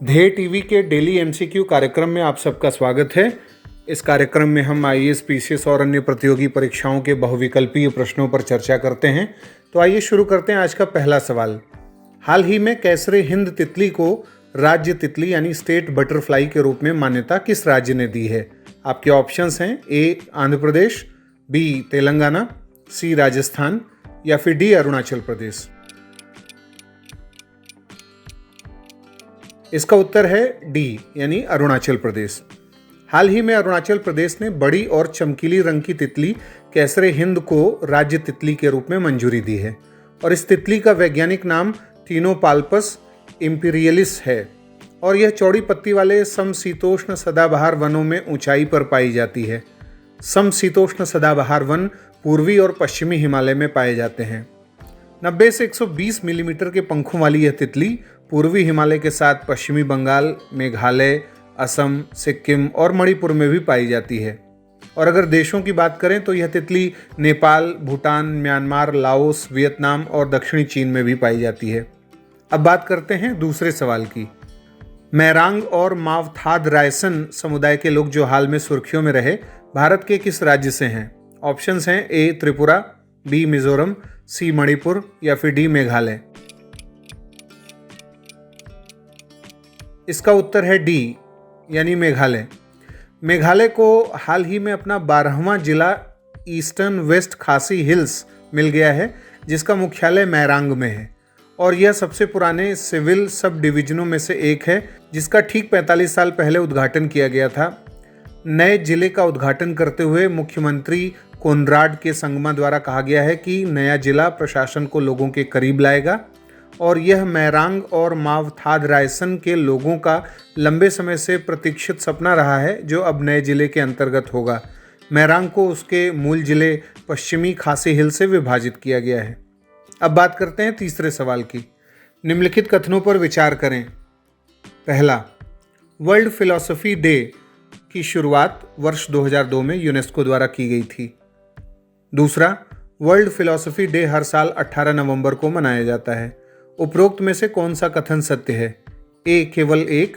ध्येय टीवी के daily MCQ कार्यक्रम में आप सबका स्वागत है। इस कार्यक्रम में हम आईएएस, पीसीएस और अन्य प्रतियोगी परीक्षाओं के बहुविकल्पीय प्रश्नों पर चर्चा करते हैं। तो आइए शुरू करते हैं आज का पहला सवाल। हाल ही में कैसरे हिंद तितली को राज्य तितली यानी स्टेट बटरफ्लाई के रूप में मान्यता किस राज्य ने दी है? आपके ऑप्शंस हैं ए आंध्र प्रदेश, बी तेलंगाना, सी राजस्थान या फिर डी अरुणाचल प्रदेश। इसका उत्तर है डी यानी अरुणाचल प्रदेश। हाल ही में अरुणाचल प्रदेश ने बड़ी और चमकीली रंग की तितली कैसरे हिंद को राज्य तितली के रूप में मंजूरी दी है और इस तितली का वैज्ञानिक नाम टीनोपाल्पस इम्पीरियलिस है और यह चौड़ी पत्ती वाले समशीतोष्ण सदाबहार वनों में ऊंचाई पर पाई जाती है। समशीतोष्ण सदाबहार वन पूर्वी और पश्चिमी हिमालय में पाए जाते हैं। 90 से 120 मिलीमीटर के पंखों वाली यह तितली पूर्वी हिमालय के साथ पश्चिमी बंगाल, मेघालय, असम, सिक्किम और मणिपुर में भी पाई जाती है। और अगर देशों की बात करें तो यह तितली Nepal, Bhutan, Myanmar, Laos, Vietnam और दक्षिणी चीन में भी पाई जाती है। अब बात करते हैं दूसरे सवाल की। मैरांग और मावथाद रायसन समुदाय के लोग जो हाल में सुर्खियों में रहे, भारत के किस राज्य से हैं? ऑप्शंस हैं ए त्रिपुरा, बी मिजोरम, सी मणिपुर या फिर डी मेघालय। इसका उत्तर है डी यानी मेघालय। मेघालय को हाल ही में अपना 12वां जिला ईस्टर्न वेस्ट खासी हिल्स मिल गया है, जिसका मुख्यालय मैरांग में है और यह सबसे पुराने सिविल सब डिवीजनों में से एक है, जिसका ठीक 45 साल पहले उद्घाटन किया गया था। नए जिले का उद्घाटन करते हुए मुख्यमंत्री कोनराड के संगमा द्वारा कहा गया है कि नया जिला प्रशासन को लोगों के करीब लाएगा और यह मैरांग और मावथाद रायसन के लोगों का लंबे समय से प्रतीक्षित सपना रहा है, जो अब नए जिले के अंतर्गत होगा। मैरांग को उसके मूल जिले पश्चिमी खासी हिल से विभाजित किया गया है। अब बात करते हैं तीसरे सवाल की। निम्नलिखित कथनों पर विचार करें। पहला, वर्ल्ड फिलॉसफी डे की शुरुआत वर्ष 2002 में यूनेस्को द्वारा की गई थी। दूसरा, वर्ल्ड फिलॉसफी डे हर साल 18 नवंबर को मनाया जाता है। उपरोक्त में से कौन सा कथन सत्य है? ए केवल एक,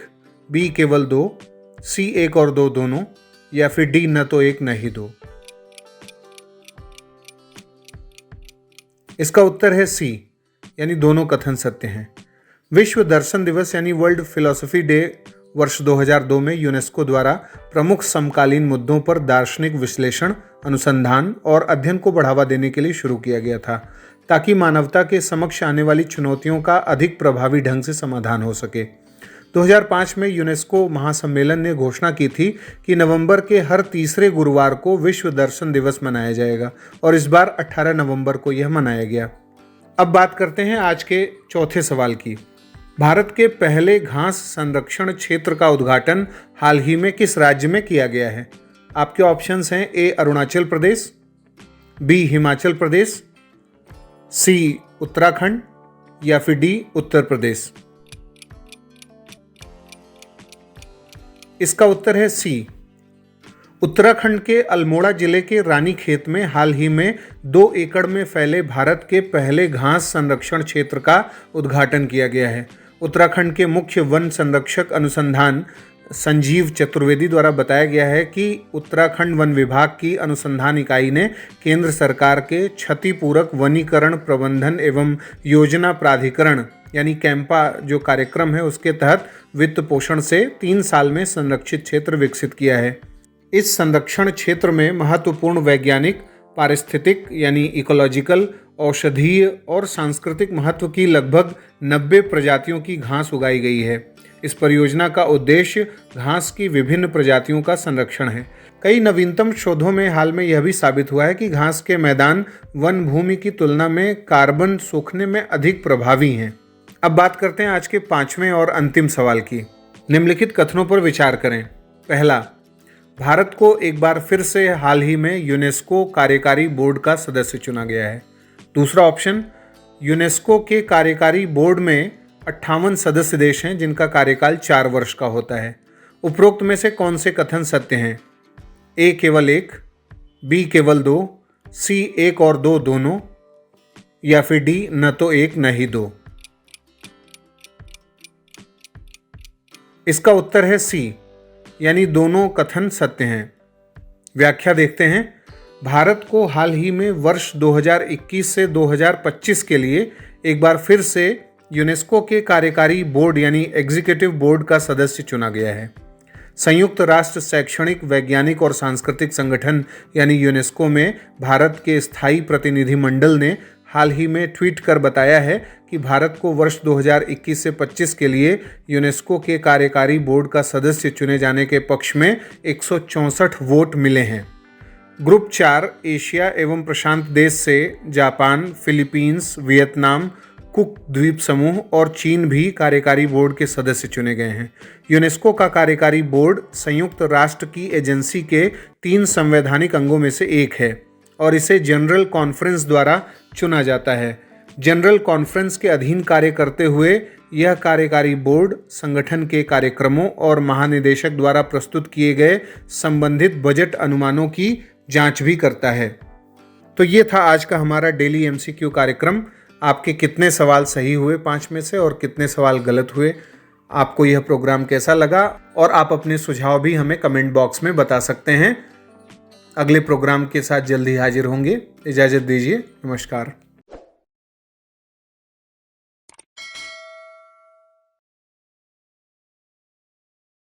बी केवल दो, सी एक और दो दोनों या फिर डी न तो एक न ही दो। इसका उत्तर है सी यानी दोनों कथन सत्य हैं। विश्व दर्शन दिवस यानी वर्ल्ड फिलॉसफी डे वर्ष 2002 में यूनेस्को द्वारा प्रमुख समकालीन मुद्दों पर दार्शनिक विश्लेषण, अनुसंधान और अध्ययन को बढ़ावा देने के लिए शुरू किया गया था, ताकि मानवता के समक्ष आने वाली चुनौतियों का अधिक प्रभावी ढंग से समाधान हो सके। 2005 में यूनेस्को महासम्मेलन ने घोषणा की थी कि नवंबर के हर तीसरे गुरुवार को विश्व दर्शन दिवस मनाया जाएगा और इस बार 18 नवंबर को यह मनाया गया। अब बात करते हैं आज के चौथे सवाल की। भारत के पहले घास संरक्षण क्षेत्र का उद्घाटन हाल ही में किस राज्य में किया गया है? आपके ऑप्शंस हैं ए अरुणाचल प्रदेश, बी हिमाचल प्रदेश, सी उत्तराखंड या फिर डी उत्तर प्रदेश। इसका उत्तर है सी। उत्तराखंड के अल्मोड़ा जिले के रानीखेत में हाल ही में 2 एकड़ में फैले भारत के पहले घास संरक्षण क्षेत्र का उद्घाटन किया गया है। उत्तराखंड के मुख्य वन संरक्षक अनुसंधान संजीव चतुर्वेदी द्वारा बताया गया है कि उत्तराखंड वन विभाग की अनुसंधान इकाई ने केंद्र सरकार के क्षतिपूरक वनीकरण प्रबंधन एवं योजना प्राधिकरण यानी कैंपा जो कार्यक्रम है उसके तहत वित्त पोषण से 3 साल में संरक्षित क्षेत्र विकसित किया है। इस संरक्षण क्षेत्र में महत्वपूर्ण वैज्ञानिक, पारिस्थितिक यानी इकोलॉजिकल, औषधीय और सांस्कृतिक महत्व की लगभग 90 प्रजातियों की घास उगाई गई है। इस परियोजना का उद्देश्य घास की विभिन्न प्रजातियों का संरक्षण है। कई नवीनतम शोधों में हाल में यह भी साबित हुआ है कि घास के मैदान वन भूमि की तुलना में कार्बन सोखने में अधिक प्रभावी हैं। अब बात करते हैं आज के 5वें और अंतिम सवाल की। निम्नलिखित कथनों पर विचार करें। पहला, भारत को एक बार फिर से हाल ही में यूनेस्को कार्यकारी बोर्ड का सदस्य चुना गया है। दूसरा ऑप्शन, यूनेस्को के कार्यकारी बोर्ड में 58 सदस्य देश हैं जिनका कार्यकाल 4 वर्ष का होता है। उपरोक्त में से कौन से कथन सत्य हैं? ए केवल एक, बी केवल दो, सी एक और दो दोनों या फिर डी न तो एक न ही दो। इसका उत्तर है सी, यानी दोनों कथन सत्य हैं। व्याख्या देखते हैं। भारत को हाल ही में वर्ष 2021 से 2025 के लिए एक बार फिर से यूनेस्को के कार्यकारी बोर्ड यानी एग्जीक्यूटिव बोर्ड का सदस्य चुना गया है। संयुक्त राष्ट्र शैक्षणिक, वैज्ञानिक और सांस्कृतिक संगठन यानी यूनेस्को में भारत के स्थायी प्रतिनिधिमंडल ने हाल ही में ट्वीट कर बताया है कि भारत को वर्ष 2021 से 25 के लिए यूनेस्को के कार्यकारी बोर्ड का सदस्य चुने जाने के पक्ष में 164 वोट मिले हैं। ग्रुप 4 एशिया एवं प्रशांत देश से जापान, फिलीपींस, वियतनाम, कुक द्वीप समूह और चीन भी कार्यकारी बोर्ड के सदस्य चुने गए हैं। यूनेस्को का कार्यकारी बोर्ड संयुक्त राष्ट्र की एजेंसी के 3 संवैधानिक अंगों में से एक है और इसे जनरल कॉन्फ्रेंस द्वारा चुना जाता है। जनरल कॉन्फ्रेंस के अधीन कार्य करते हुए यह कार्यकारी बोर्ड संगठन के कार्यक्रमों और महानिदेशक द्वारा प्रस्तुत किए गए संबंधित बजट अनुमानों की जांच भी करता है। तो ये था आज का हमारा डेली एमसीक्यू कार्यक्रम। आपके कितने सवाल सही हुए 5 में से और कितने सवाल गलत हुए, आपको यह प्रोग्राम कैसा लगा, और आप अपने सुझाव भी हमें कमेंट बॉक्स में बता सकते हैं। अगले प्रोग्राम के साथ जल्दी हाजिर होंगे। इजाज़त दीजिए। नमस्कार।